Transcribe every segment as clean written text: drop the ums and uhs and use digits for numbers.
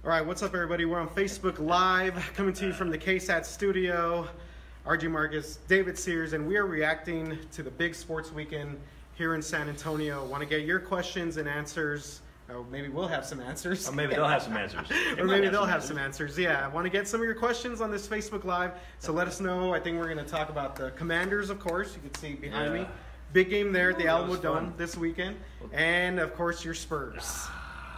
All right, what's up, everybody? We're on Facebook Live, coming to you from the KSAT studio. RG Marcus, David Sears, and we are reacting to the big sports weekend here in San Antonio. Want to get your questions and answers. Oh, maybe we'll have some answers. Or maybe they'll have some answers. Or maybe they'll have some answers. Yeah, I want to get some of your questions on this Facebook Live. So let us know. I think we're going to talk about the Commanders, of course. You can see behind me. Big game there at the Alamo Dome this weekend. And, of course, your Spurs.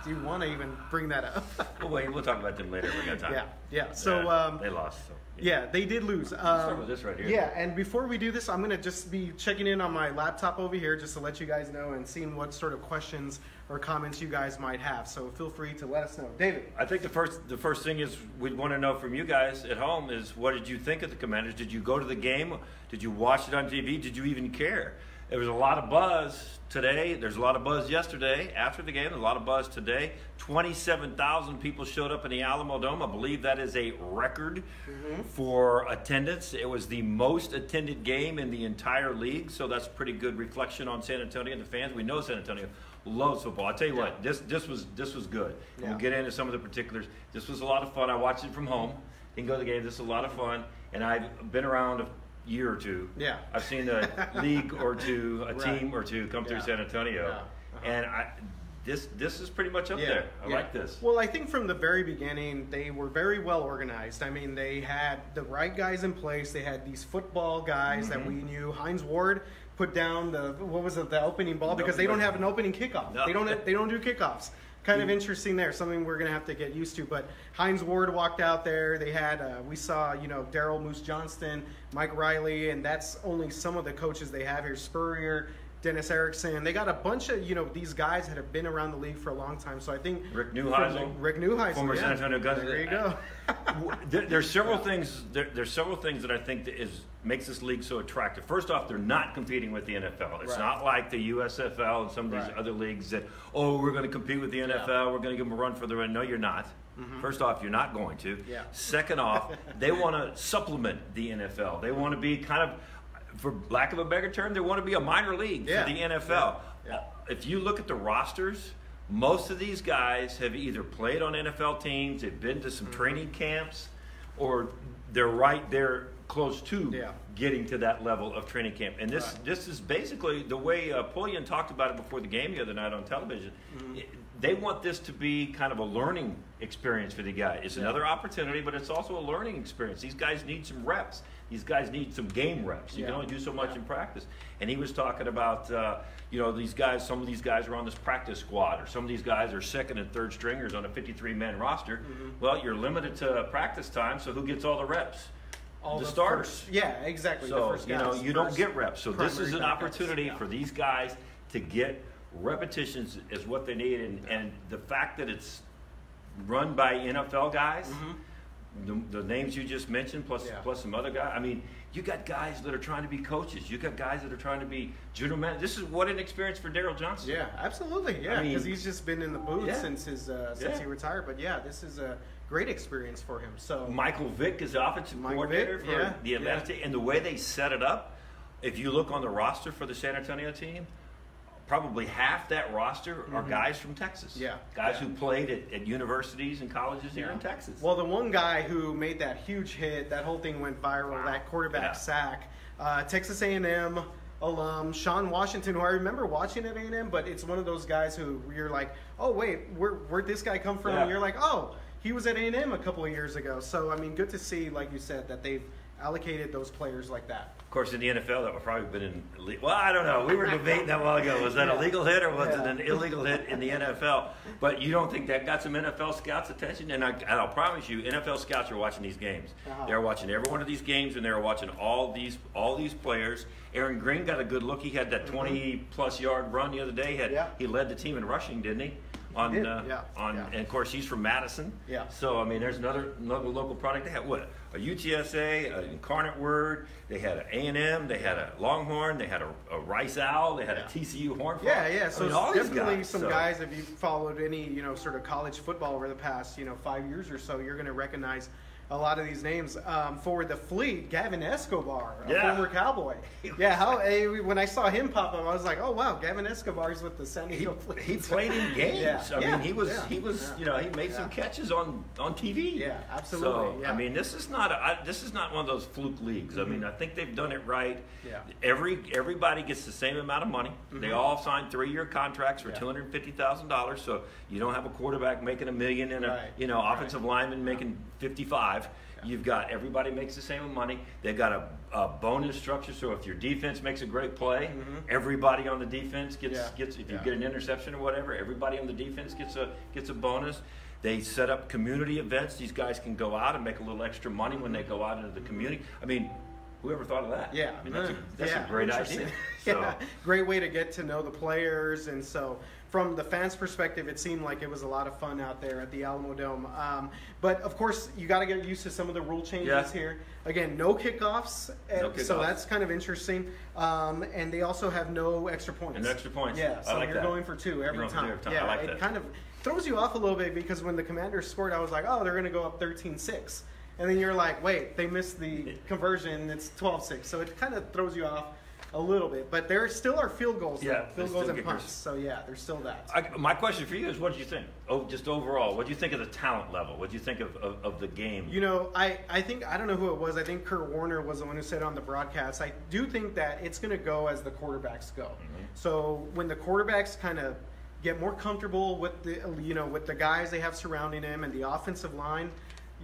Do you want to even bring that up? We'll talk about them later. We got time. Yeah. So they lost. So, yeah, they did lose. Let's start with this right here. Yeah, and before we do this, I'm going to just be checking in on my laptop over here just to let you guys know and seeing what sort of questions or comments you guys might have. So feel free to let us know. David. I think the first thing is we'd want to know from you guys at home is, what did you think of the Commanders? Did you go to the game? Did you watch it on TV? Did you even care? There was a lot of buzz today. There's a lot of buzz yesterday after the game. There's a lot of buzz today. 27,000 people showed up in the Alamo Dome. I believe that is a record for attendance. It was the most attended game in the entire league, so that's a pretty good reflection on San Antonio and the fans. We know San Antonio loves football. I'll tell you what, this was good. Yeah. We'll get into some of the particulars. This was a lot of fun. I watched it from home. Didn't go to the game. This was a lot of fun, and I've been around a year or two. Yeah. I've seen a league or two, a team or two come through San Antonio. And this is pretty much up there. I like this. Well, I think from the very beginning, they were very well organized. I mean, they had the right guys in place. They had these football guys that we knew. Hines Ward put down the opening ball, because they don't have an opening kickoff. No. They don't do kickoffs. Kind of interesting there, something we're going to have to get used to. But Hines Ward walked out there. They had, we saw, Daryl Moose Johnston, Mike Riley, and that's only some of the coaches they have here. Spurrier, Dennis Erickson. They got a bunch of, these guys that have been around the league for a long time. So I think Rick Neuheisel, former San Antonio Guns. There you go. There's several things. There's several things that I think makes this league so attractive. First off, they're not competing with the NFL. It's not like the USFL and some of these other leagues that, we're going to compete with the NFL. We're going to give them a run for the run. No, you're not. First off, you're not going to. Second off, they want to supplement the NFL. They want to be kind of, for lack of a better term, they want to be a minor league for the NFL. If you look at the rosters, most of these guys have either played on NFL teams, they've been to some training camps, or they're right there close to getting to that level of training camp. And this is basically the way Pullian talked about it before the game the other night on television. They want this to be kind of a learning experience for the guy. It's another opportunity, but it's also a learning experience. These guys need some reps. These guys need some game reps. You can only do so much in practice. And he was talking about, these guys, some of these guys are on this practice squad, or some of these guys are second and third stringers on a 53-man roster. Well, you're limited to practice time, so who gets all the reps? All the starters. Exactly. So, the first guys, you don't get reps. So this is an opportunity for these guys to get repetitions is what they need. And the fact that it's run by NFL guys, the names you just mentioned, plus some other guys. I mean, you got guys that are trying to be coaches. You got guys that are trying to be general managers. This is what an experience for Daryl Johnson. Yeah, absolutely. Yeah, because he's just been in the booth since he retired. But this is a great experience for him. So Michael Vick is the offensive coordinator for the Atlanta team, and the way they set it up, if you look on the roster for the San Antonio team, probably half that roster are guys from Texas. Guys who played at universities and colleges here in Texas. Well, the one guy who made that huge hit, that whole thing went viral, that quarterback sack, Texas A&M alum, Sean Washington, who I remember watching at A&M, but it's one of those guys who you're like, oh, wait, where'd this guy come from? And you're like, oh, he was at A&M a couple of years ago. So, I mean, good to see, like you said, that they've allocated those players like that. Of course, in the NFL, that would probably have been well, I don't know. We were debating that a while ago. Was that a legal hit or was it an illegal hit in the NFL? But you don't think that got some NFL scouts' attention? And I'll promise you, NFL scouts are watching these games. They're watching every one of these games, and they're watching all these players. Aaron Green got a good look. He had that 20-plus yard run the other day. He led the team in rushing, didn't he? And of course he's from Madison. So I mean, there's another local product. They had a UTSA, an Incarnate Word. They had an A&M. They had a Longhorn. They had a Rice Owl. They had a TCU Horn Frog. So I mean, definitely some guys. If you've followed any sort of college football over the past 5 years or so, you're going to recognize a lot of these names. For the Fleet, Gavin Escobar, a Yeah. former Cowboy. When I saw him pop up, I was like, oh wow, Gavin Escobar's with the San Diego Fleet. He played in games. Yeah. I mean, he was, Yeah. he made some catches on TV. Yeah, absolutely. So, I mean, this is not one of those fluke leagues. I mean, I think they've done it right. Yeah. Everybody gets the same amount of money. They all sign 3-year contracts for Yeah. $250,000. So you don't have a quarterback making $1 million and offensive lineman making 55. You've got everybody makes the same money. They've got a bonus structure, so if your defense makes a great play, everybody on the defense gets if you get an interception or whatever, everybody on the defense gets a bonus. They set up community events. These guys can go out and make a little extra money when they go out into the community. I mean, whoever thought of that? Yeah, I mean, that's a great idea. So. Great way to get to know the players, and so from the fans' perspective, it seemed like it was a lot of fun out there at the Alamo Dome. But of course, you got to get used to some of the rule changes here. Again, no kickoffs, so that's kind of interesting. And they also have no extra points. And extra points. Yeah, so you're going for 2 every time. Yeah, I like it that. kind of throws you off a little bit because when the Commanders scored, I was like, oh, they're going to go up 13-6. And then you're like, wait, they missed the conversion. It's 12-6. So it kind of throws you off a little bit. But there still are field goals. Yeah, field goals and punts. So, yeah, there's still that. My question for you is, what did you think? Just overall, what do you think of the talent level? What do you think of the game? You know, I think, I don't know who it was. I think Kurt Warner was the one who said on the broadcast, I do think that it's going to go as the quarterbacks go. So when the quarterbacks kind of get more comfortable with the guys they have surrounding him, and the offensive line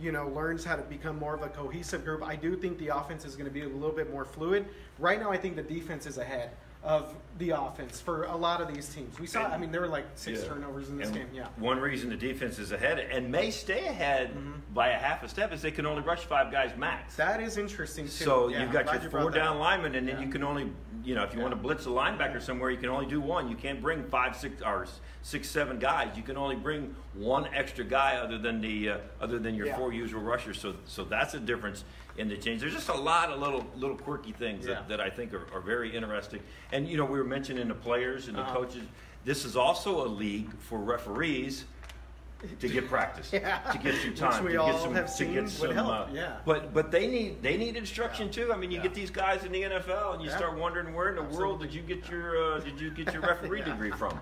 learns how to become more of a cohesive group, I do think the offense is going to be a little bit more fluid. Right now, I think the defense is ahead of the offense for a lot of these teams. We saw, there were like 6 turnovers in this game. Yeah. One reason the defense is ahead and may stay ahead by a half a step is they can only rush 5 guys max. That is interesting too. So you've got your 4 down linemen, and then you can only, if you want to blitz a linebacker somewhere, you can only do 1. You can't bring 5, 6, or 6, 7 guys. You can only bring 1 extra guy other than your 4 usual rushers. So that's a difference in the change. There's just a lot of little quirky things that I think are very interesting. And we were mentioning the players and the coaches. This is also a league for referees to get practice, to get some time, which we all have seen would help. But they need instruction too. I mean, you get these guys in the NFL, and you start wondering, where in the world did you get your referee degree from?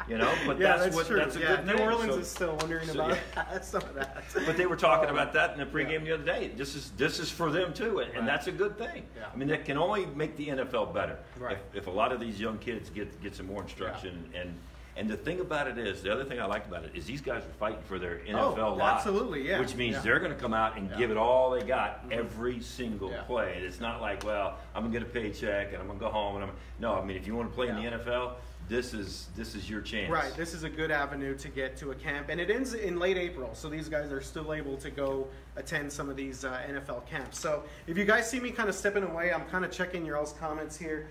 But that's a good thing. New Orleans is still wondering about some of that. But they were talking about that in the pregame the other day. This is for them too, and that's a good thing. Yeah. I mean, that can only make the NFL better Right. if a lot of these young kids get some more instruction. And the thing about it is, the other thing I liked about it is these guys are fighting for their NFL lives. Absolutely, yeah. Which means they're going to come out and give it all they got every single play. It's not like, well, I'm going to get a paycheck and I'm going to go home. If you want to play in the NFL, this is your chance. Right. This is a good avenue to get to a camp. And it ends in late April, so these guys are still able to go attend some of these NFL camps. So if you guys see me kind of stepping away, I'm kind of checking your all's comments here.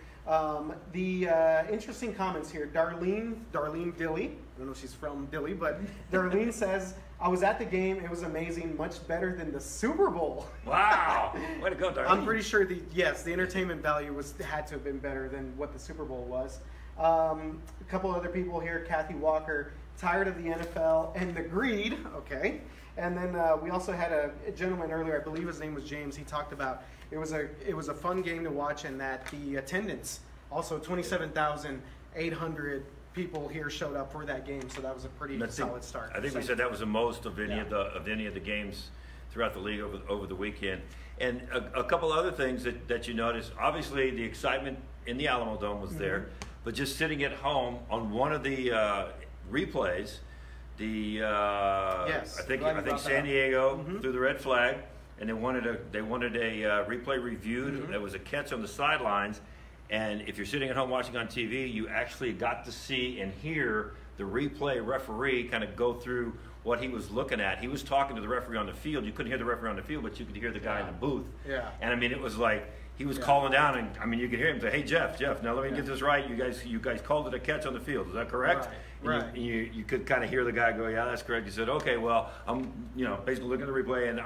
The interesting comments here. Darlene Dilly. I don't know if she's from Dilly, but Darlene says, I was at the game. It was amazing. Much better than the Super Bowl. Wow. Way to go, Darlene. I'm pretty sure the entertainment value had to have been better than what the Super Bowl was. A couple other people here. Kathy Walker, tired of the NFL and the greed. Okay. And then we also had a gentleman earlier, I believe his name was James. He talked about it was a fun game to watch, and that the attendance, also 27,800 people here showed up for that game. So that was a pretty solid start. I think we said that was the most of any of the games throughout the league over the weekend. And a couple other things that you noticed. Obviously, the excitement in the Alamo Dome was there, but just sitting at home on one of the replays, I think San Diego threw the red flag, and they wanted a replay reviewed. There was a catch on the sidelines, and if you're sitting at home watching on TV, you actually got to see and hear the replay referee kind of go through what he was looking at. He was talking to the referee on the field. You couldn't hear the referee on the field, but you could hear the guy in the booth. Yeah. And I mean, it was like he was calling down, and I mean, you could hear him say, "Hey, Jeff, now let me get this right. You guys called it a catch on the field. Is that correct?" Right. And you could kind of hear the guy go, "Yeah, that's correct." He said, "Okay, well, I'm basically looking at the replay, and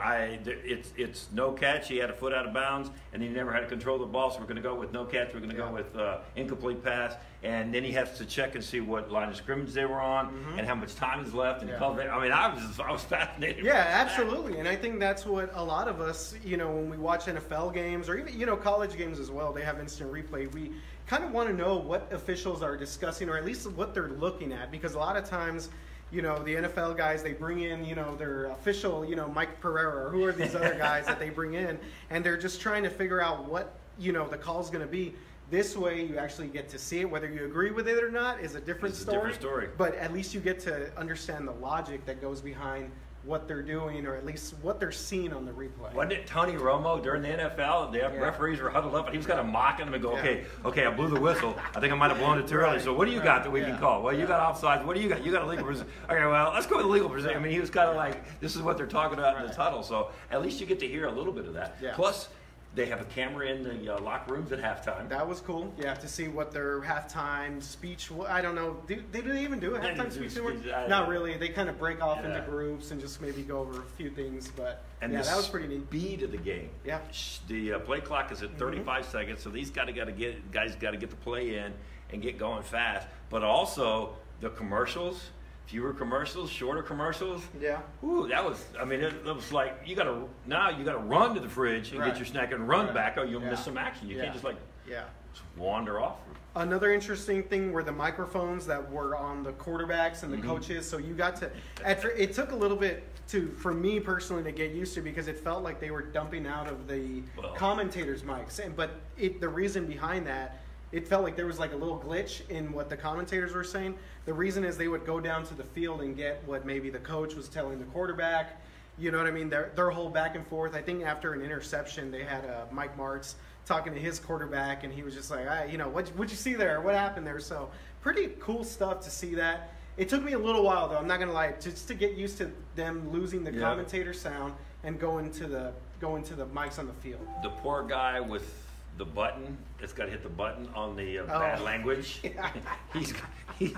it's no catch. He had a foot out of bounds, and he never had control of the ball. So we're going to go with no catch. We're going to go with incomplete pass, and then he has to check and see what line of scrimmage they were on and how much time is left." And he called it. I mean, I was fascinated. Yeah, absolutely, and I think that's what a lot of us, when we watch NFL games or even college games as well, they have instant replay. We kind of want to know what officials are discussing, or at least what they're looking at, because a lot of times, the NFL guys, they bring in, their official, Mike Pereira, or who are these other guys that they bring in, and they're just trying to figure out what, the call's going to be. This way, you actually get to see it. Whether you agree with it or not is a different story. But at least you get to understand the logic that goes behind what they're doing, or at least what they're seeing on the replay. Wasn't it Tony Romo during the NFL? The referees were huddled up, and he was kind of mocking them and go, okay, I blew the whistle. I think I might have blown it too early. So what do you got that we can call? Well, you got offsides. What do you got? You got a legal position. Okay, well, let's go with the legal position. I mean, he was kind of like, this is what they're talking about in this huddle. So at least you get to hear a little bit of that. Yeah. Plus, they have a camera in the locker rooms at halftime. That was cool. Yeah, to see what their halftime speech. I don't know. Did they even do a halftime speech? Not really. They kind of break off into groups and just maybe go over a few things. But that was pretty neat. Speed of the game. Yeah. The play clock is at 35 seconds, so these guys got to get the play in and get going fast. But also the commercials. Fewer commercials, shorter commercials. Yeah. Ooh, that was. I mean, it was like you got to run to the fridge and get your snack and run back, or you'll miss some action. You can't just just wander off. Another interesting thing were the microphones that were on the quarterbacks and the coaches. So you got to. It took a little bit for me personally to get used to, because it felt like they were dumping out of the commentators' mics. But the reason behind that, it felt like there was like a little glitch in what the commentators were saying. The reason is they would go down to the field and get what maybe the coach was telling the quarterback. You know what I mean? Their whole back and forth. I think after an interception, they had Mike Martz talking to his quarterback, and he was just like, what'd you see there? What happened there? So pretty cool stuff to see that. It took me a little while, though. I'm not going to lie, just to get used to them losing the commentator sound and going to the mics on the field. The poor guy with the button that's got to hit the button on the bad language. He's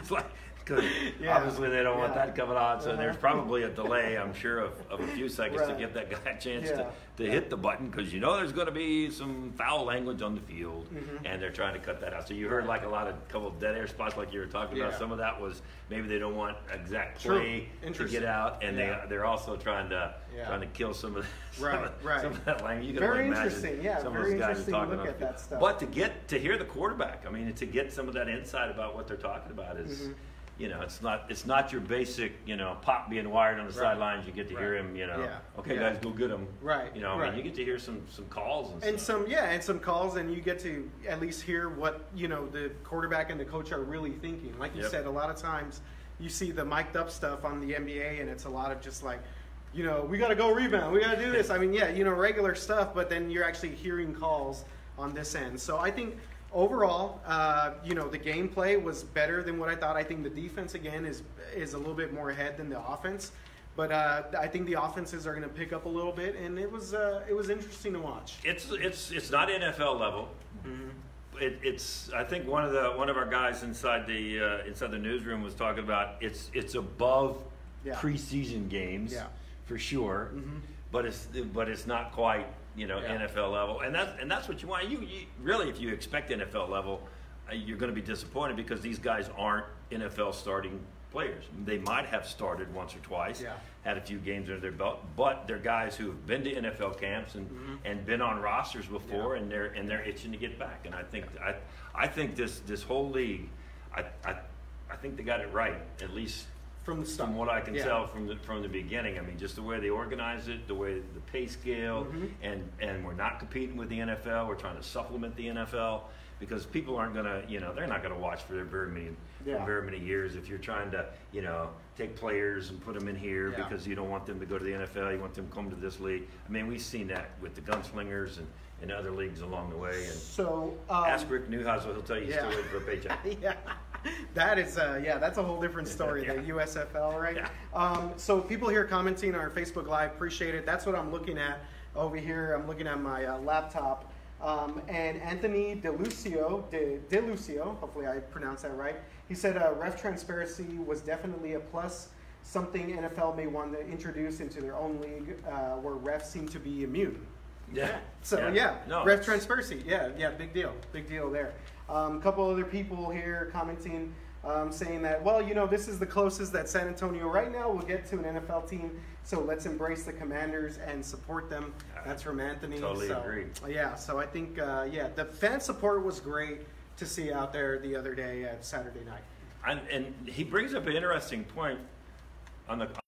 like, because obviously they don't want that coming on, so there's probably a delay, I'm sure, of a few seconds to give that guy a chance to hit the button, because there's going to be some foul language on the field, and they're trying to cut that out. So you heard like a couple of dead air spots like you were talking about. Some of that was maybe they don't want exact play to get out, and they're also trying to kill some of that language. You can very imagine interesting. Yeah, some very of those guys interesting talking look at that stuff. But to hear the quarterback, I mean, to get some of that insight about what they're talking about is. It's not your basic, pop being wired on the sidelines. You get to hear him, okay, guys, go get him. Right. I mean, you get to hear some calls and stuff. Some calls, and you get to at least hear what, the quarterback and the coach are really thinking. Like you said, a lot of times you see the mic'd up stuff on the NBA, and it's a lot of just like, we got to go rebound. We got to do this. I mean, regular stuff, but then you're actually hearing calls on this end. So I think overall, the gameplay was better than what I thought. I think the defense, again, is a little bit more ahead than the offense. But I think the offenses are going to pick up a little bit, and it was interesting to watch. It's not NFL level. It's I think one of our guys inside the newsroom was talking about it's above preseason games for sure, but it's not quite NFL level, and that's what you want. You really, if you expect NFL level, you're going to be disappointed, because these guys aren't NFL starting players. They might have started once or twice, had a few games under their belt, but they're guys who have been to NFL camps and been on rosters before, and they're itching to get back. And I think this whole league, I think they got it right, at least from what I can tell from the beginning. I mean, just the way they organize it, the way the pay scale, and we're not competing with the NFL. We're trying to supplement the NFL, because people aren't gonna, they're not gonna watch for very many years if you're trying to, take players and put them in here because you don't want them to go to the NFL. You want them to come to this league. I mean, we've seen that with the gunslingers and other leagues along the way. And so ask Rick Neuheisel; he'll tell you he's still waiting for a paycheck. That is, that's a whole different story, the USFL, right? So people here commenting on our Facebook Live, appreciate it. That's what I'm looking at over here. I'm looking at my laptop. And Anthony DeLucio, hopefully I pronounced that right, he said ref transparency was definitely a plus, something NFL may want to introduce into their own league where refs seem to be immune. Yeah. So No, ref transparency. Yeah, big deal there. A couple other people here commenting, saying that, well, this is the closest that San Antonio right now will get to an NFL team, so let's embrace the Commanders and support them. That's from Anthony. Totally agree. Yeah, so I think, the fan support was great to see out there the other day at Saturday night. And he brings up an interesting point.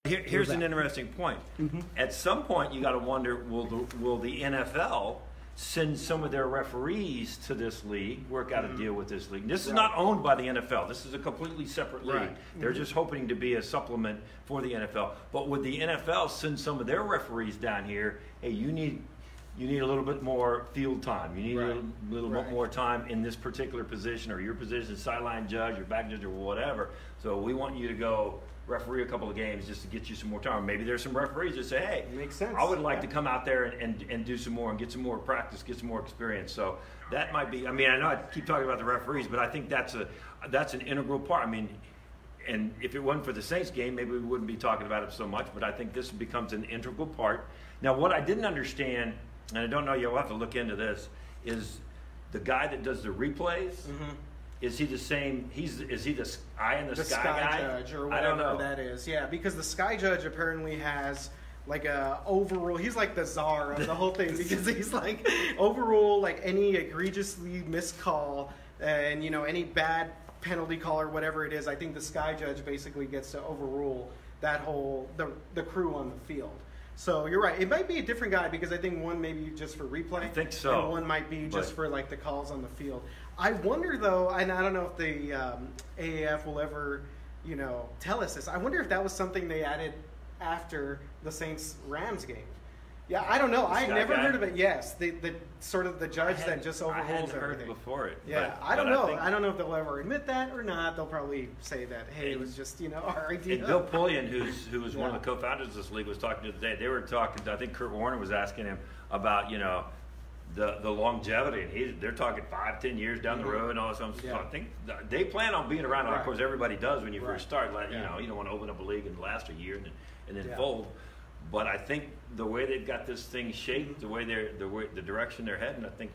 Here's an interesting point. Mm-hmm. At some point, you got to wonder: will the NFL send some of their referees to this league, work out a deal with this league? This is not owned by the NFL. This is a completely separate league. Right. They're just hoping to be a supplement for the NFL. But would the NFL send some of their referees down here? Hey, you need a little bit more field time. You need a little bit more time in this particular position, or your position, sideline judge, or back judge, or whatever. So we want you to go referee a couple of games just to get you some more time. Maybe there's some referees that say, hey, makes sense. I would like to come out there and do some more and get some more practice, get some more experience. So that might be, I know I keep talking about the referees, but I think that's an integral part. And if it wasn't for the Saints game, maybe we wouldn't be talking about it so much, but I think this becomes an integral part. Now, what I didn't understand, and I don't know, you'll have to look into this, is the guy that does the replays. Mm-hmm. Is he the same? Is he the eye in the sky guy? Judge or whatever that is. Yeah, because the sky judge apparently has like a overrule. He's like the czar of the whole thing because he's like overrule like any egregiously missed call and any bad penalty call or whatever it is. I think the sky judge basically gets to overrule that whole the crew on the field. So you're right. It might be a different guy because I think one maybe just for replay. I think so. And one might be just for like the calls on the field. I wonder though, and I don't know if the AAF will ever, tell us this. I wonder if that was something they added after the Saints-Rams game. Yeah, I don't know. I never heard of it. Yes, the sort of the judge that just overrules everything. I hadn't heard before it. Yeah, I don't know. I don't know if they'll ever admit that or not. They'll probably say that, hey, it was just our idea. And Bill Pullian, who was one of the co-founders of this league, was talking today. They were talking. I think Kurt Warner was asking him about the longevity, and they're talking 5-10 years down the road and all this stuff. So I think they plan on being around. Of course, everybody does when you first start. Like, you don't want to open up a league and last a year and then fold. But I think the way they've got this thing shaped, the direction they're heading, I think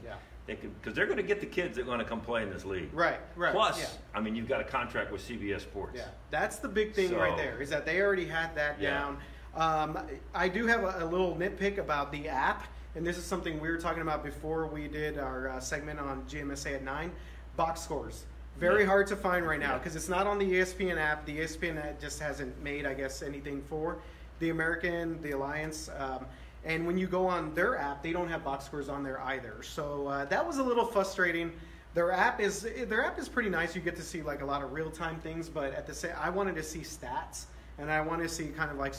they could, because they're going to get the kids that want to come play in this league. Right. Plus, you've got a contract with CBS Sports. Yeah, that's the big thing right there, is that they already had that down. I do have a little nitpick about the app, and this is something we were talking about before we did our segment on GMSA at 9, box scores. Very hard to find right now because it's not on the ESPN app. The ESPN app just hasn't made, I guess, anything for the American, the Alliance, and when you go on their app, they don't have box scores on there either. So that was a little frustrating. Their app is pretty nice. You get to see like a lot of real time things, but at the same, I wanted to see stats, and I want to see kind of like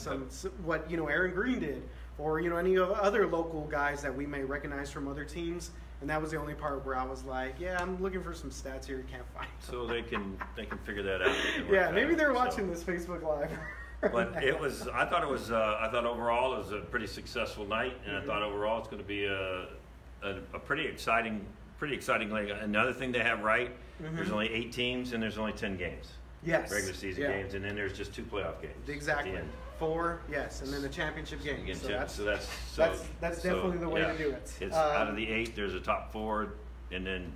what Aaron Green did, or any of other local guys that we may recognize from other teams. And that was the only part where I was like, I'm looking for some stats here. Can't find them. So they can figure that out. Yeah, maybe they're watching this Facebook Live. But I thought overall it was a pretty successful night, and I thought overall it's going to be a pretty exciting league. Another thing they have there's only 8 teams and there's only 10 games. Yes. Regular season games, and then there's just 2 playoff games. Exactly. 4, and then the championship game. That's definitely the way to do it. It's out of the 8, there's a top 4, and then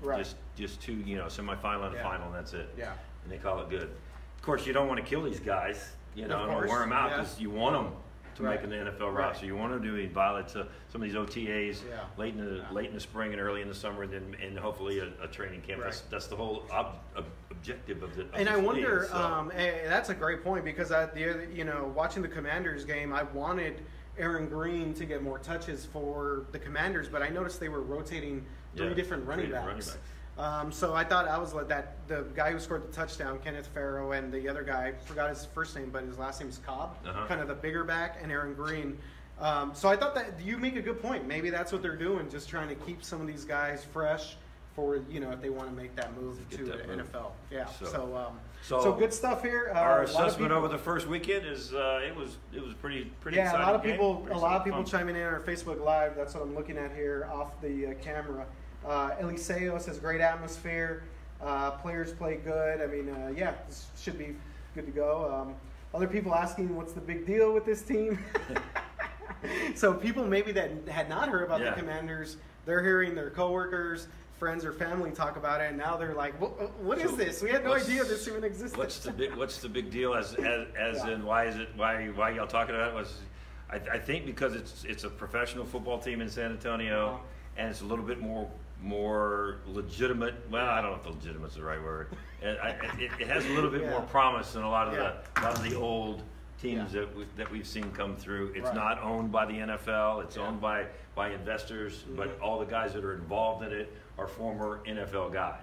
just 2, semifinal and final, and that's it. Yeah. And they call it good. Of course, you don't want to kill these guys. And wear them out because you want them to make an NFL roster. You want them to be violent to some of these OTAs late in the spring and early in the summer, and hopefully a training camp. That's the whole objective of the. And I wonder, that's a great point because watching the Commanders game, I wanted Aaron Green to get more touches for the Commanders, but I noticed they were rotating 3 different running backs. So I thought I was like that. The guy who scored the touchdown, Kenneth Farrow, and the other guy, forgot his first name, but his last name is Cobb, kind of the bigger back, and Aaron Green. So I thought that you make a good point. Maybe that's what they're doing, just trying to keep some of these guys fresh for if they want to make that move to the NFL. Yeah. So good stuff here. Our assessment over the first weekend is it was pretty exciting. Yeah, a lot of people chiming in on our Facebook Live. That's what I'm looking at here off the camera. Eliseo says great atmosphere. Players play good. I mean, yeah, this should be good to go. Other people asking what's the big deal with this team. So people maybe that had not heard about the Commanders, they're hearing their coworkers, friends, or family talk about it, and now they're like, "What is this? We had no idea this even existed." What's the big deal? As in why y'all talking about it? I think because it's a professional football team in San Antonio, and it's a little bit more legitimate. Well, I don't know if legitimate's the right word. It has a little bit more promise than a lot of the old teams that we've seen come through. It's not owned by the NFL. It's owned by investors, but all the guys that are involved in it are former NFL guys.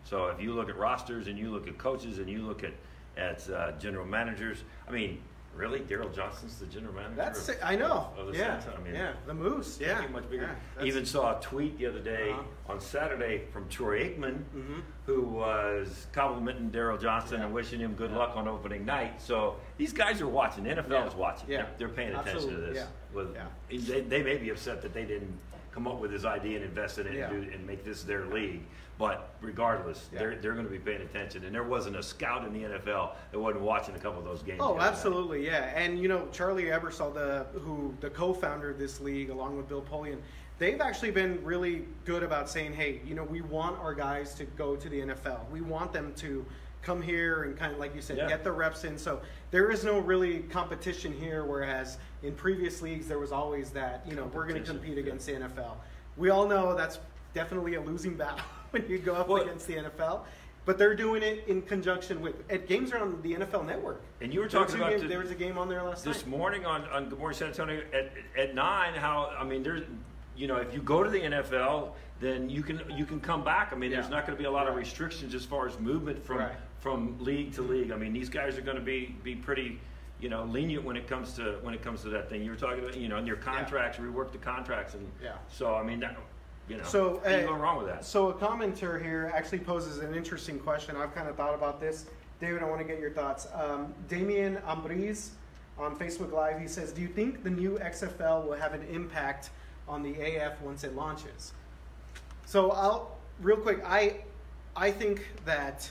So if you look at rosters and you look at coaches and you look at general managers, I mean, really, Daryl Johnson's the general manager. I know. Of the yeah, Saints. I mean, the Moose. Yeah, much bigger. Yeah, even saw a tweet the other day on Saturday from Troy Aikman, who was complimenting Daryl Johnson and wishing him good luck on opening night. So these guys are watching. The NFL is watching. Yeah. They're paying attention to this. Yeah. They may be upset that they didn't come up with this idea and invest in it and make this their league. But regardless, they're going to be paying attention. And there wasn't a scout in the NFL that wasn't watching a couple of those games. Oh, absolutely, yeah. And, you know, Charlie Ebersol, the co-founder of this league, along with Bill Polian, they've actually been really good about saying, hey, you know, we want our guys to go to the NFL. We want them to come here and kind of, like you said, get the reps in. So there is no really competition here, whereas in previous leagues there was always that, you know, we're going to compete against the NFL. We all know that's definitely a losing battle when you go up against the NFL. But they're doing it in conjunction with games are on the NFL Network. And you were talking about there was a game on there last night. This morning on Good Morning San Antonio at 9. How I mean, there's, you know, if you go to the NFL, then you can come back. I mean, there's not going to be a lot of restrictions as far as movement from league to league. I mean, these guys are going to be pretty, you know, lenient when it comes to that thing. You were talking about, you know, in your contracts, rework the contracts, and so I mean that. You know, so ain't going wrong with that. So a commenter here actually poses an interesting question. I've kind of thought about this. David, I want to get your thoughts. Damien Ambriz on Facebook Live, he says, do you think the new XFL will have an impact on the AF once it launches? So real quick, I think that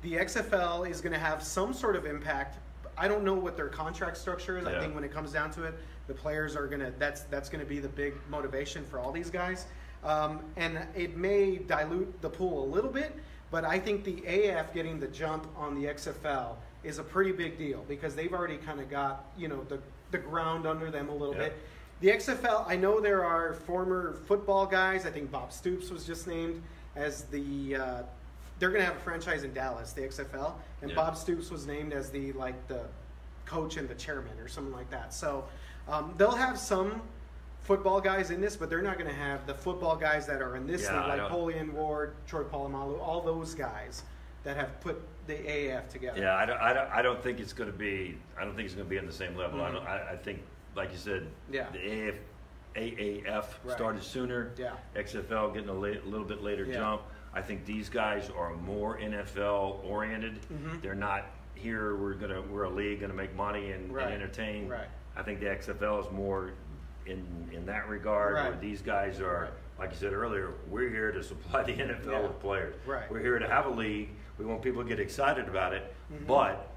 the XFL is going to have some sort of impact. I don't know what their contract structure is. I think when it comes down to it, the players are going to, that's going to be the big motivation for all these guys. And it may dilute the pool a little bit, but I think the AF getting the jump on the XFL is a pretty big deal because they've already kind of got, you know, the ground under them a little bit. The XFL, I know there are former football guys. I think Bob Stoops was just named as they're going to have a franchise in Dallas, the XFL, and Bob Stoops was named as the coach and the chairman or something like that. So they'll have some football guys in this, but they're not going to have the football guys that are in this league, like Polian, Ward, Troy Polamalu, all those guys that have put the AAF together. Yeah, I don't think it's going to be. I don't think it's going to be on the same level. I think, like you said, the AAF started sooner. XFL getting a little bit later jump. I think these guys are more NFL oriented. They're not here. We're a league going to make money and entertain. I think the XFL is more in that regard, where these guys are, like you said earlier, we're here to supply the NFL with players. We're here to have a league. We want people to get excited about it, but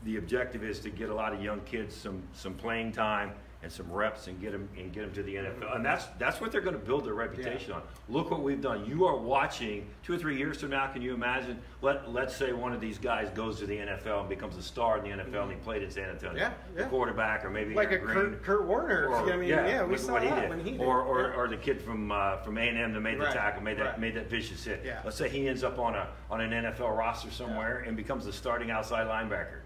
the objective is to get a lot of young kids some playing time and some reps and get them to the NFL. And that's what they're going to build their reputation on. Look what we've done. You are watching 2 or 3 years from now. Can you imagine? Let's say one of these guys goes to the NFL and becomes a star in the NFL and he played in San Antonio. The quarterback, or maybe like Aaron a Kurt Warner. Or, I mean, we saw that when he did. Or the kid from A&M that made the tackle, made that vicious hit. Let's say he ends up on an NFL roster somewhere and becomes a starting outside linebacker.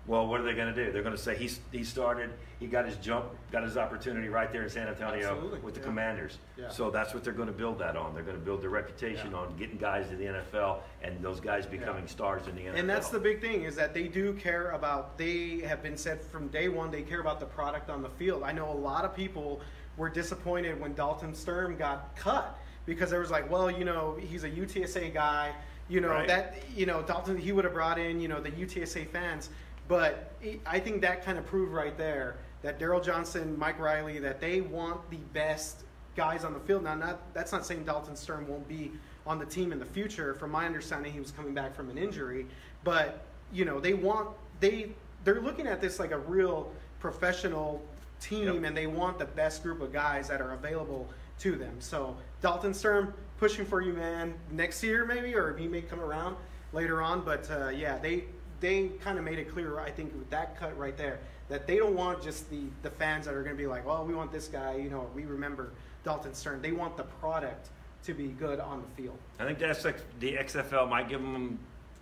Well, what are they going to do? They're going to say he started, he got his jump, got his opportunity right there in San Antonio with the Commanders. So that's what they're going to build that on. They're going to build their reputation on getting guys to the NFL and those guys becoming stars in the NFL. And that's the big thing, is that they do care about, they have been said from day one, they care about the product on the field. I know a lot of people were disappointed when Dalton Sturm got cut because there was like, well, you know, he's a UTSA guy, you know, that, you know, Dalton, he would have brought in, you know, the UTSA fans. But I think that kind of proved right there that Daryl Johnson, Mike Riley, that they want the best guys on the field. Now, that's not saying Dalton Stern won't be on the team in the future. From my understanding, he was coming back from an injury. But, you know, they're looking at this like a real professional team, and they want the best group of guys that are available to them. So Dalton Stern, pushing for you, man. Next year maybe, or he may come around later on. But yeah, they kind of made it clear, I think, with that cut right there, that they don't want just the fans that are going to be like, well, we want this guy, you know, we remember Dalton Stern. They want the product to be good on the field. I think that's like the XFL might give them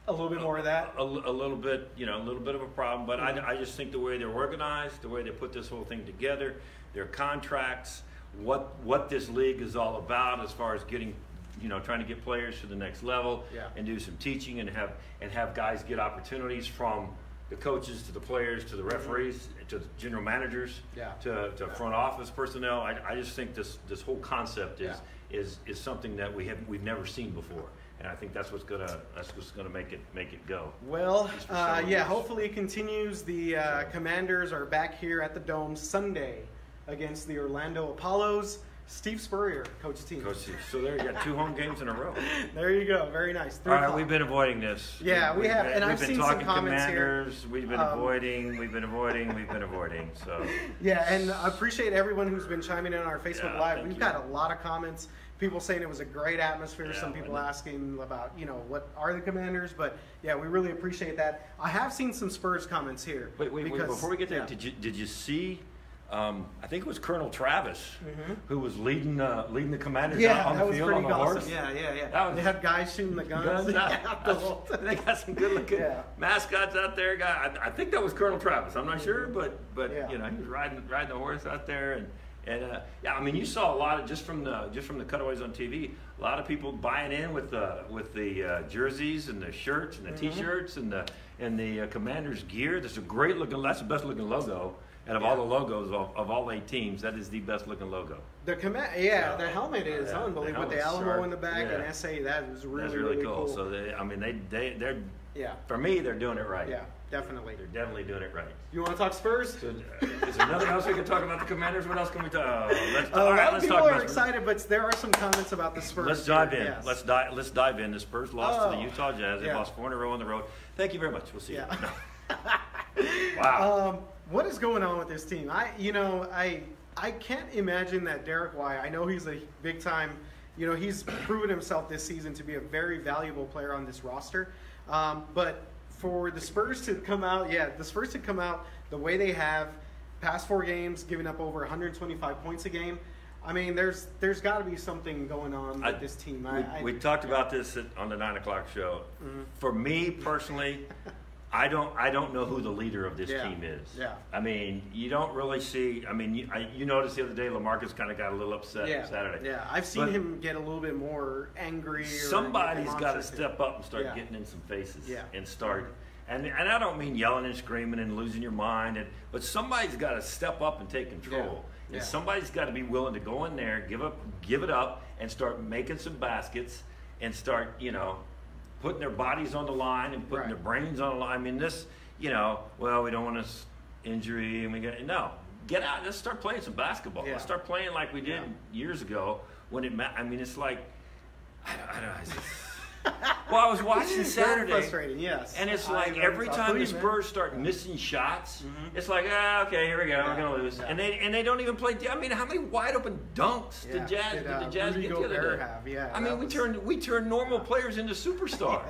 a little bit more of that. A little bit, you know, a little bit of a problem. But I just think the way they're organized, the way they put this whole thing together, their contracts, what this league is all about as far as getting, you know, trying to get players to the next level, and do some teaching and have guys get opportunities from the coaches to the players to the referees to the general managers to front office personnel. I just think this whole concept is something that we've never seen before. And I think that's what's gonna make it go. Well, hopefully it continues. The Commanders are back here at the Dome Sunday against the Orlando Apollos. Steve Spurrier, Coach Team. So there you got 2 home games in a row. There you go. Very nice. All right, we've been avoiding this. Yeah, we have. And I've seen some comments Commanders, here. We've been avoiding. So yeah, and I appreciate everyone who's been chiming in on our Facebook Live. We've got a lot of comments. People saying it was a great atmosphere. Some people asking about, you know, what are the Commanders? But yeah, we really appreciate that. I have seen some Spurs comments here. Wait, before we get there, did you see? I think it was Colonel Travis who was leading the Commanders out on the field on the horse. Yeah. They had guys shooting the guns. They got some good-looking mascots out there. I think that was Colonel Travis. I'm not sure, but you know, he was riding the horse out there, and I mean, you saw a lot of just from the cutaways on TV. A lot of people buying in with the jerseys and the shirts and the T-shirts and the Commanders gear. That's the best looking logo. Out of all the logos of all 8 teams, that is the best looking logo. The helmet is unbelievable with the Alamo in the back and SA. That is really cool. So they're for me, they're doing it right. Yeah, definitely. They're definitely doing it right. You want to talk Spurs? So, is there nothing else we can talk about the Commanders? What else can we talk? A lot of people are excited, but there are some comments about the Spurs. Let's dive in. Yes. Let's dive in. The Spurs lost to the Utah Jazz. They lost 4 in a row on the road. Thank you very much. We'll see you. Wow. What is going on with this team? I can't imagine that Derek White, I know he's a big time, you know, he's proven himself this season to be a very valuable player on this roster. But for the Spurs to come out, the way they have, past 4 games, giving up over 125 points a game, I mean, there's got to be something going on with this team. We talked about this on the 9 o'clock show. For me personally, I don't know who the leader of this team is. Yeah. I mean, you don't really see. I mean, you noticed the other day LaMarcus kind of got a little upset Saturday. Yeah, I've seen him get a little bit more angry. Somebody's got to step up and start getting in some faces and start. And I don't mean yelling and screaming and losing your mind, but somebody's got to step up and take control. And somebody's got to be willing to go in there, give it up, and start making some baskets and start, you know, putting their bodies on the line and putting their brains on the line. I mean, this, you know, well, we don't want this injury, and get out. Let's start playing some basketball. Let's start playing like we did years ago when I mean, it's like, I don't know. It's just, well, I was watching Saturday. Very frustrating, yes. And it's like every time the Spurs start missing shots, it's like, okay, here we go, we're gonna lose. And they don't even play. I mean, how many wide open dunks did the Jazz get the other day? I mean, we turn normal players into superstars.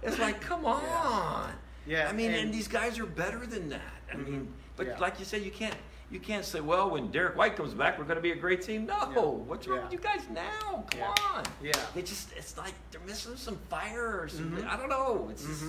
It's like, come on. I mean, and these guys are better than that. I mean, but like you said, you can't say, well, when Derek White comes back, we're going to be a great team. No, what's wrong with you guys now? Come on. It's like they're missing some fire or something. I don't know. It's just,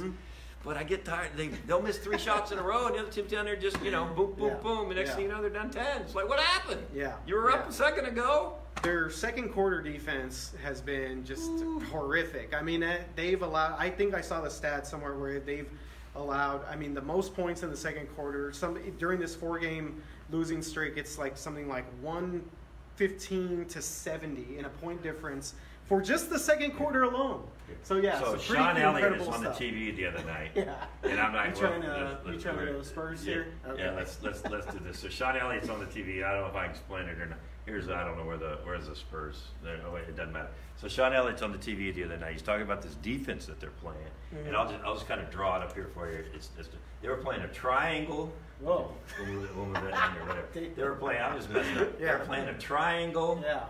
but I get tired. They'll miss 3 shots in a row, and the other team's down there just, you know, boom, boom, boom. And next thing you know, they're down 10. It's like, what happened? You were up a second ago. Their second quarter defense has been just horrific. I mean, they've allowed, I think I saw the stat somewhere where they've allowed, I mean, the most points in the second quarter. During this 4-game losing streak, it's like something like 115 to 70 in a point difference for just the second quarter alone. So yeah, so pretty Sean Elliott is incredible on the stuff. TV the other night, Yeah. and I'm like, You trying to go Spurs yeah, here? Okay. Yeah, let's do this. So Sean Elliott's on the TV. I don't know if I can explain it or not. I don't know where's the Spurs. Oh wait, it doesn't matter. So Sean Elliott's on the TV the other night. He's talking about this defense that they're playing, and I'll just kind of draw it up here for you. They were playing a triangle. Whoa. When we were that or whatever. They were playing. I'm just messing up. Yeah. They were playing a triangle. Yeah.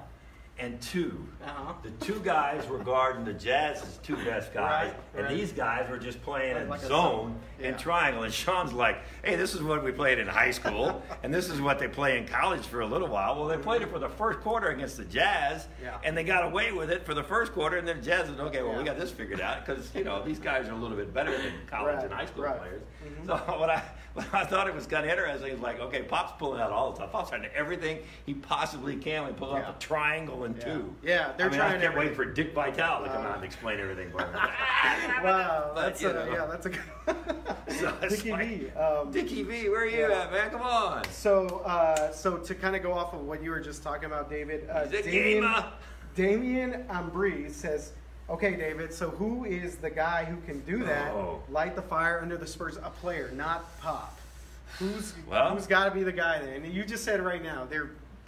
And two. Uh-huh. The two guys were guarding the Jazz's two best guys, Right. and these guys were just playing in like a zone yeah. and triangle. And Sean's like, "Hey, this is what we played in high school, and this is what they play in college for a little while." Well, they played it for the first quarter against the Jazz, Yeah. and they got away with it for the first quarter. And then the Jazz said, "Okay, well, we Yeah. got this figured out because these guys are a little bit better than college and high school players." Mm-hmm. So what I thought it was kind of interesting is like, okay, Pop's pulling out all the stuff. Pop's trying to do everything he possibly can. He pulls out the triangle and two. Yeah, they're trying. I can't wait for Dick Vitale to come out and explain everything for me. Wow, But, that's you a good. So it's Dickie like, V. Dickie V, where are you at, man? Come on. So to kind of go off of what you were just talking about, David, He's a gamer. Damien Ambry says, "Okay, David. So who is the guy who can do that? Light the fire under the Spurs? A player, not Pop. Who's got to be the guy then? And you just said right now,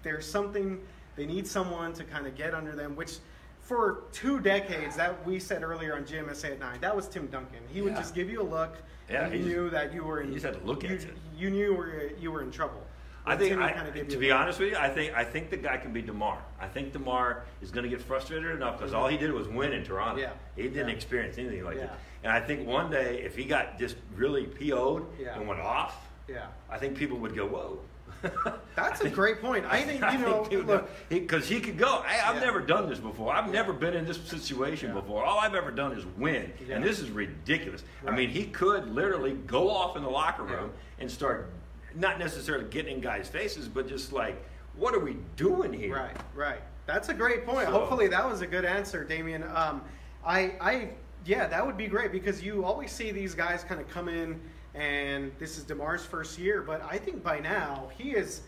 there's something. They need someone to kind of get under them, which." For 2 decades, that we said earlier on GMSA at 9, that was Tim Duncan. He would just give you a look, and you knew that you were in. You just had to look at it. You knew you were in trouble. I think, to be honest with you, I think the guy can be DeMar. I think DeMar is going to get frustrated enough because all he did was win in Toronto. Yeah. He didn't experience anything like that. Yeah. And I think one day, if he got just really PO'd and went off, I think people would go, whoa. That's a great point. I think, look. Because he could go, hey, I've never done this before. I've never been in this situation before. All I've ever done is win. Yeah. And this is ridiculous. Right. I mean, he could literally go off in the locker room and start not necessarily getting in guys' faces, but just like, what are we doing here? Right. That's a great point. So, hopefully that was a good answer, Damien. That would be great because you always see these guys kind of come in and this is DeMar's first year, but I think by now he is,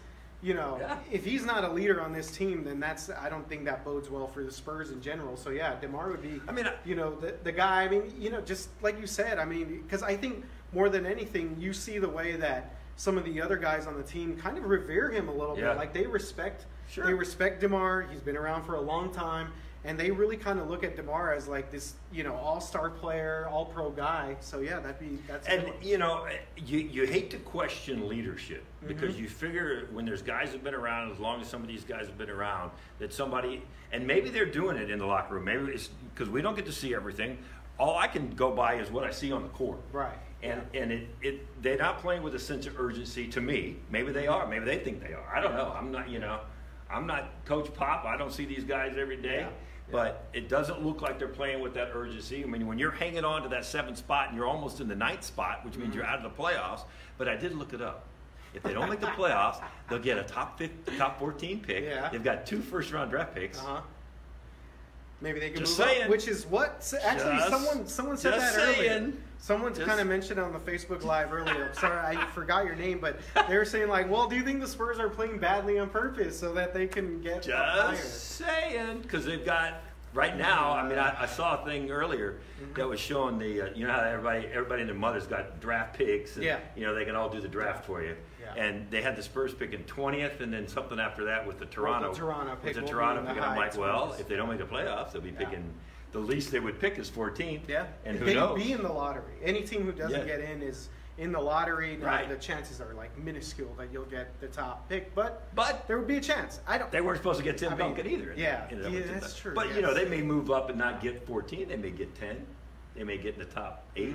if he's not a leader on this team, then I don't think that bodes well for the Spurs in general. So yeah, DeMar would be, the guy. I mean, just like you said, I mean, because I think more than anything, you see the way that some of the other guys on the team kind of revere him a little bit. Like they respect DeMar. He's been around for a long time. And they really kind of look at DeMar as like this, all-star player, all-pro guy. So yeah, that's. And you hate to question leadership because you figure when there's guys who've been around, as long as some of these guys have been around, that somebody, and maybe they're doing it in the locker room. Maybe it's because we don't get to see everything. All I can go by is what I see on the court. Right. And they're not playing with a sense of urgency to me. Maybe they are. Maybe they think they are. I don't know. I'm not Coach Pop. I don't see these guys every day. Yeah. But it doesn't look like they're playing with that urgency. I mean, when you're hanging on to that 7th spot and you're almost in the 9th spot, which means you're out of the playoffs. But I did look it up. If they don't make the playoffs, they'll get a top 14 pick. Yeah. They've got 2 first-round draft picks. Maybe they can just move saying. Up, which is what actually someone said that earlier. Someone kind of mentioned it on the Facebook Live earlier. I'm sorry, I forgot your name, but they were saying like, well, do you think the Spurs are playing badly on purpose so that they can get higher? Just saying, because they've got right now. I mean, I saw a thing earlier that was showing the how everybody and their mothers got draft picks, and they can all do the draft for you. Yeah. And they had the Spurs picking 20th, and then something after that with the Toronto. With the Toronto pick. And I'm like, well, if they don't make the playoffs, they'll be picking. The least they would pick is 14th. Yeah. And they'd knows? Be in the lottery. Any team who doesn't get in is in the lottery. Right. The chances are like minuscule that you'll get the top pick, but there would be a chance. They weren't supposed to get Tim Duncan either. Yeah, that's true. But they may move up and not get 14. They may get 10. They may get in the top 8.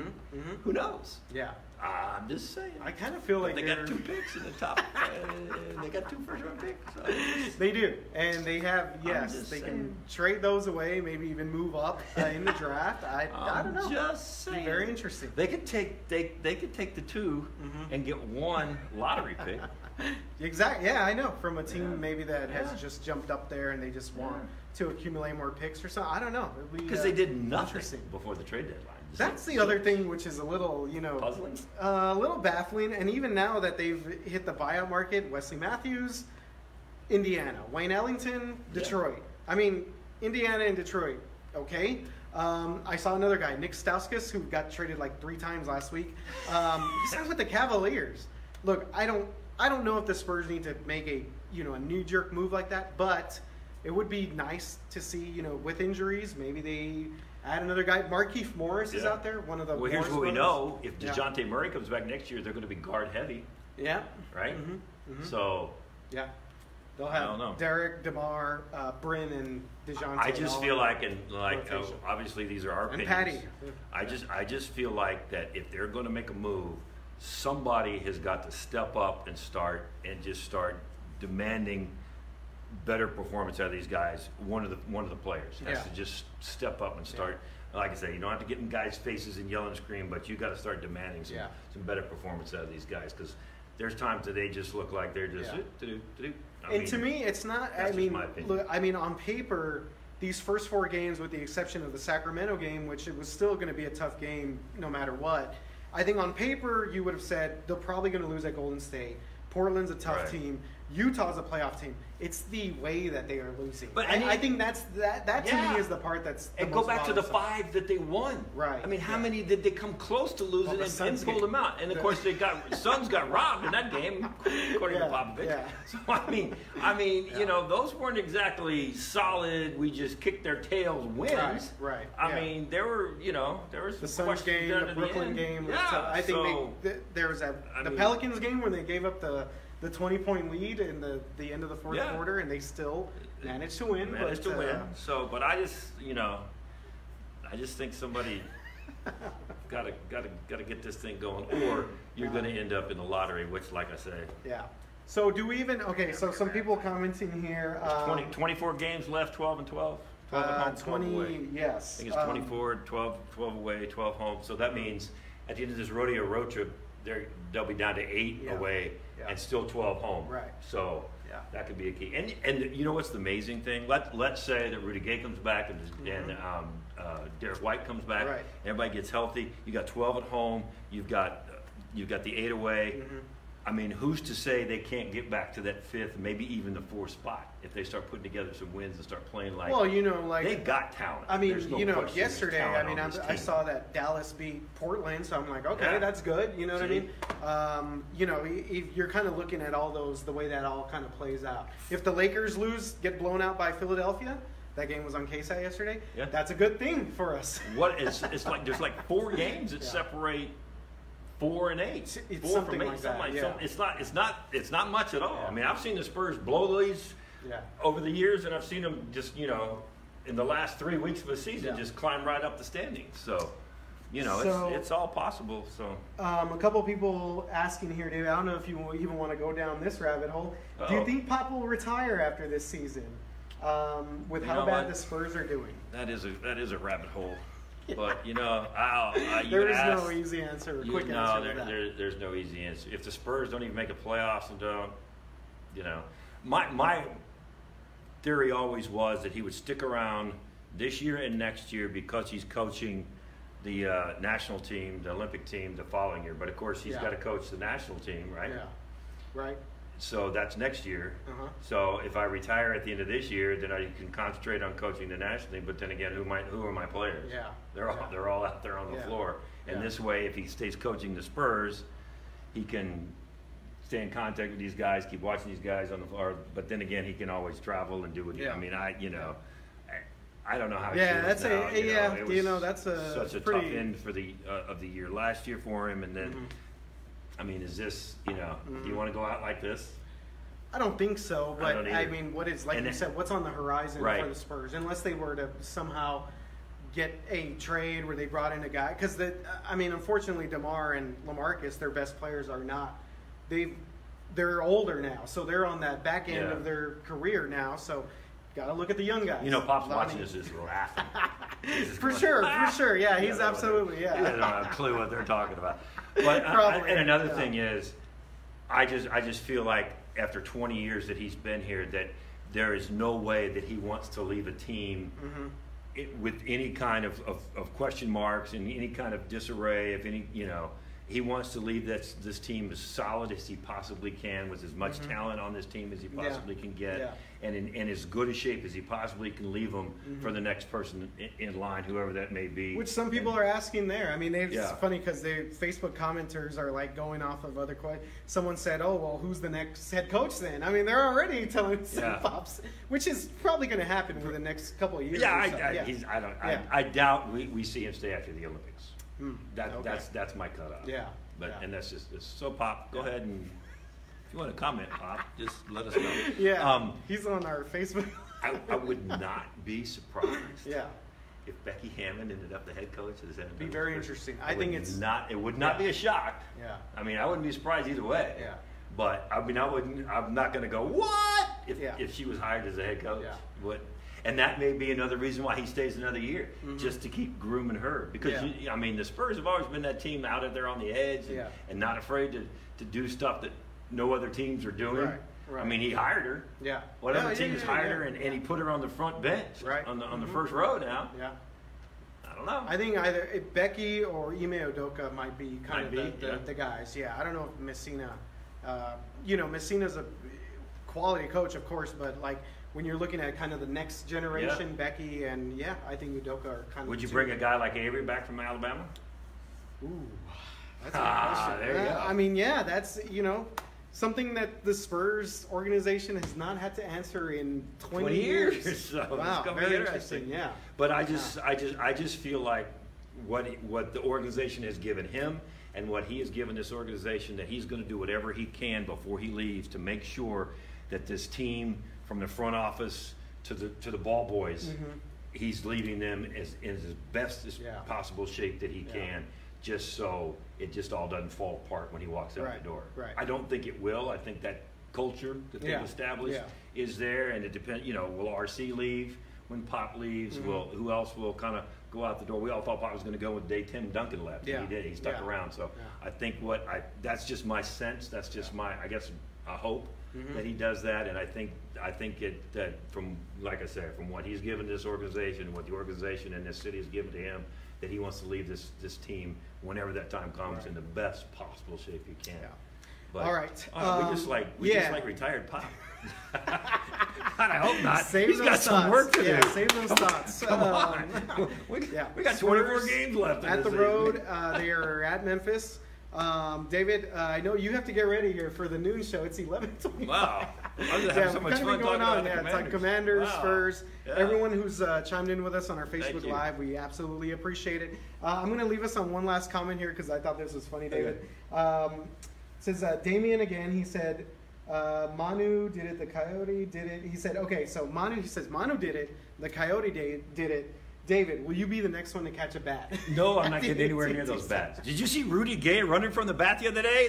Who knows? Yeah. I'm just saying. I kind of feel like they got 2 picks in the top. They got 2 first-round picks. So. They do, and they have. Yes, they can trade those away. Maybe even move up in the draft. I don't know. Just saying. Very interesting. They could take the 2 and get 1 lottery pick. Exactly. Yeah, I know. From a team maybe that has just jumped up there and they just want to accumulate more picks or something. I don't know. Because they did nothing before the trade deadline. That's the other thing, which is a little, puzzling, a little baffling. And even now that they've hit the buyout market, Wesley Matthews, Indiana, Wayne Ellington, Detroit. I mean, Indiana and Detroit, okay. I saw another guy, Nick Stauskas, who got traded like 3 times last week. He signed with the Cavaliers. Look, I don't know if the Spurs need to make a knee-jerk move like that, but it would be nice to see, with injuries, maybe they add another guy. Markieff Morris is out there, one of the. Well, here's what we know: if DeJounte Murray comes back next year, they're going to be guard heavy. Yeah. Right. Mm-hmm. Mm-hmm. So. Yeah. They'll have Derek, DeMar, Bryn, and DeJounte. I just feel like, obviously these are our opinions. Patty. I just feel like that if they're going to make a move, somebody has got to step up and start demanding better performance out of these guys. One of the players has to just step up and start. Like I say, you don't have to get in guys' faces and yell and scream, but you got to start demanding some better performance out of these guys, because there's times that they just look like they're just to me, it's not. I mean, on paper, these first 4 games, with the exception of the Sacramento game, which it was still going to be a tough game no matter what. I think on paper you would have said they're probably going to lose at Golden State. Portland's a tough team. Utah's a playoff team. It's the way that they are losing. But I think that to me is the part that's the and most go back bothersome. to the 5 that they won. Right. I mean, how many did they come close to losing and pulled them out? And of course, Suns got robbed in that game, according to Popovich. Yeah. So I mean, those weren't exactly solid. We just kicked their tails wins. Right. I mean, there was the Suns game, the Brooklyn game. I think there was the Pelicans game where they gave up the 20-point lead in the end of the fourth quarter, and they still managed to win. So, but I just think somebody got to get this thing going, or you're going to end up in the lottery, which, like I say. Yeah. So do we even? Okay. So some people commenting here. 24 games left, 12 and 12. 12 at home, 12 away. Yes. I think it's 24, 12 away, 12 home. So that means at the end of this rodeo road trip, they'll be down to 8 away and still 12 home. Right. So that could be a key. And you know what's the amazing thing? Let's say that Rudy Gay comes back and Derek White comes back. Right. Everybody gets healthy. You got 12 at home. You've got the 8 away. Mm-hmm. I mean, who's to say they can't get back to that 5th, maybe even the 4th spot if they start putting together some wins and start playing like. Well, they've got talent. I mean, yesterday, I saw that Dallas beat Portland, so I'm like, okay, that's good. You know what I mean? You're kind of looking at all those, the way that all kind of plays out. If the Lakers get blown out by Philadelphia. That game was on KSAT yesterday. Yeah. That's a good thing for us. It's like there's like 4 games that separate 4 and 8. It's 4 something from 8, like that. It's not much at all. Yeah. I mean, I've seen the Spurs blow these over the years, and I've seen them just in the last 3 weeks of the season just climb right up the standings. So. It's all possible. So a couple people asking here, David. I don't know if you even want to go down this rabbit hole. Do you think Pop will retire after this season? With how bad the Spurs are doing. That is a rabbit hole. But there is no easy answer, quick answer to that. There's no easy answer. If the Spurs don't even make a playoffs and don't, my theory always was that he would stick around this year and next year because he's coaching the national team, the Olympic team, the following year. But of course, he's got to coach the national team, right? Yeah. Right. So that's next year. So if I retire at the end of this year, then I can concentrate on coaching the national team. But then again, who are my players? Yeah, they're all out there on the floor. And this way, if he stays coaching the Spurs, he can stay in contact with these guys, keep watching these guys on the floor. But then again, he can always travel and do what he. I mean, I don't know how. That's such a tough end for of the year last year for him, and then. I mean, is this, do you want to go out like this? I don't think so, but I mean, what is, like you said, what's on the horizon for the Spurs? Unless they were to somehow get a trade where they brought in a guy. Because, unfortunately, DeMar and LaMarcus, their best players are not. They're older now, so they're on that back end of their career now, so got to look at the young guys. Pop's watching this is laughing. For sure. Yeah, he's absolutely, He doesn't have a clue what they're talking about. But and another thing is, I just feel like after 20 years that he's been here, that there is no way that he wants to leave a team with any kind of question marks and any kind of disarray. If any, he wants to leave this team as solid as he possibly can, with as much talent on this team as he possibly can get, and in as good a shape as he possibly can leave them for the next person in line, whoever that may be. Which some people are asking there. I mean, it's funny because the Facebook commenters are like going off of other questions. Someone said, "Oh, well, who's the next head coach then?" I mean, they're already telling some pops, which is probably going to happen for the next couple of years. I doubt we see him stay after the Olympics. That's my cutoff. And that's just so. Pop, go ahead, and if you want to comment, Pop, just let us know. He's on our Facebook. I would not be surprised. If Becky Hammond ended up the head coach of the San Antonio Be very interesting. I think it would not be a shock. I mean, I wouldn't be surprised either way. But I mean, I'm not going to go what if she was hired as a head coach. And that may be another reason why he stays another year, just to keep grooming her. Because, I mean, the Spurs have always been that team out there on the edge and not afraid to do stuff that no other teams are doing. I mean, he hired her. Whatever teams hired her, and he put her on the front bench on the first row now. I don't know. I think either Becky or Ime Udoka might be the guys. I don't know if Messina, Messina's a quality coach, of course, but like, when you're looking at kind of the next generation, Becky and I think Udoka are kind of. Would you bring a guy like Avery back from Alabama? Ooh, that's a good question. There you go. I mean, that's something that the Spurs organization has not had to answer in 20 years. So wow, it's very interesting. But I just feel like what the organization has given him and what he has given this organization, that he's going to do whatever he can before he leaves to make sure that this team, from the front office to the ball boys, he's leaving them in as best as possible shape that he can, just so it just all doesn't fall apart when he walks out the door. I don't think it will. I think that culture that they've established is there, and it depends. Will RC leave when Pop leaves? Who else will kind of go out the door? We all thought Pop was going to go with day Tim Duncan left. And he did. He stuck around. So I think that's just my sense. That's just my, I guess, a hope. That he does that, and I think that from, like I said, from what he's given this organization, what the organization and this city has given to him, that he wants to leave this team whenever that time comes in the best possible shape he can. But, all right, we just like retired Pop. God, I hope not. He's got some work to do. Save those thoughts. Come on. We got 24 games left at the road. They are at Memphis. David, I know you have to get ready here for the noon show. It's 11:25. Wow. I'm just having so much fun talking about the Commanders. It's Commanders, Spurs. Everyone who's chimed in with us on our Facebook Live, we absolutely appreciate it. I'm going to leave us on one last comment here because I thought this was funny, David. It says, Damien again, he said, Manu did it, the Coyote did it. He said, okay, so Manu did it, the Coyote did it. David, will you be the next one to catch a bat? No, I'm not getting anywhere near those bats. Did you see Rudy Gay running from the bat the other day?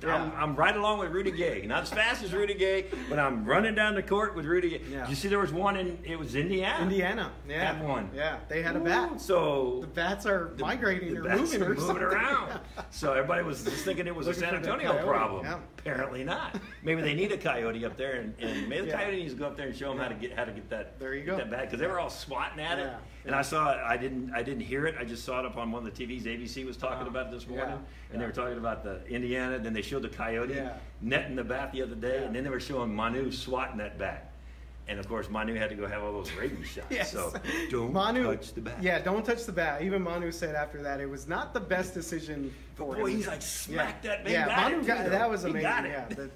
I'm right along with Rudy Gay. Not as fast as Rudy Gay, but I'm running down the court with Rudy Gay. Did you see there was one it was Indiana? Indiana, That one. Yeah, they had a bat. So the bats are migrating or moving around. So everybody was just thinking it was a San Antonio problem. Apparently not. Maybe they need a Coyote up there, and maybe the Coyote needs to go up there and show them how to get that. There you go. That bat, because they were all swatting at it. And I saw it. I didn't hear it. I just saw it up on one of the TVs. ABC was talking about it this morning, and they were talking about the Indiana. Then they showed the Coyote netting the bat the other day, and then they were showing Manu swatting that bat. And of course, Manu had to go have all those rabies shots. So don't touch the bat. Yeah, don't touch the bat. Even Manu said after that it was not the best decision for him. Boy, he's like smacked that big bat. Yeah, Manu that was amazing.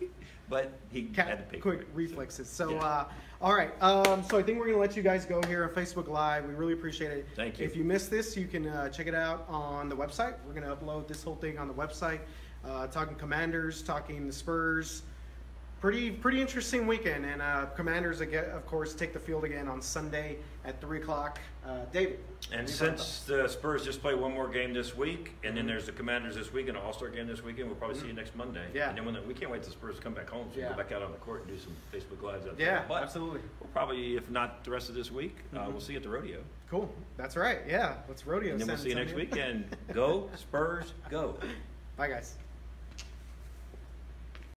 But he had to pick quick reflexes. So, all right. So I think we're going to let you guys go here on Facebook Live. We really appreciate it. Thank you. If you missed this, you can check it out on the website. We're going to upload this whole thing on the website. Talking Commanders, talking the Spurs. Pretty interesting weekend. And Commanders, again, of course, take the field again on Sunday at 3 o'clock. David. And since the Spurs just play one more game this week, and then there's the Commanders this week and an All-Star game this weekend, we'll probably see you next Monday. And then we can't wait till the Spurs come back home, so we'll go back out on the court and do some Facebook Lives out there. Yeah, but absolutely. We'll probably, if not the rest of this week, we'll see you at the rodeo. Cool. That's right. Yeah, let's rodeo. And then we'll see you next week, and go Spurs, go. Bye, guys.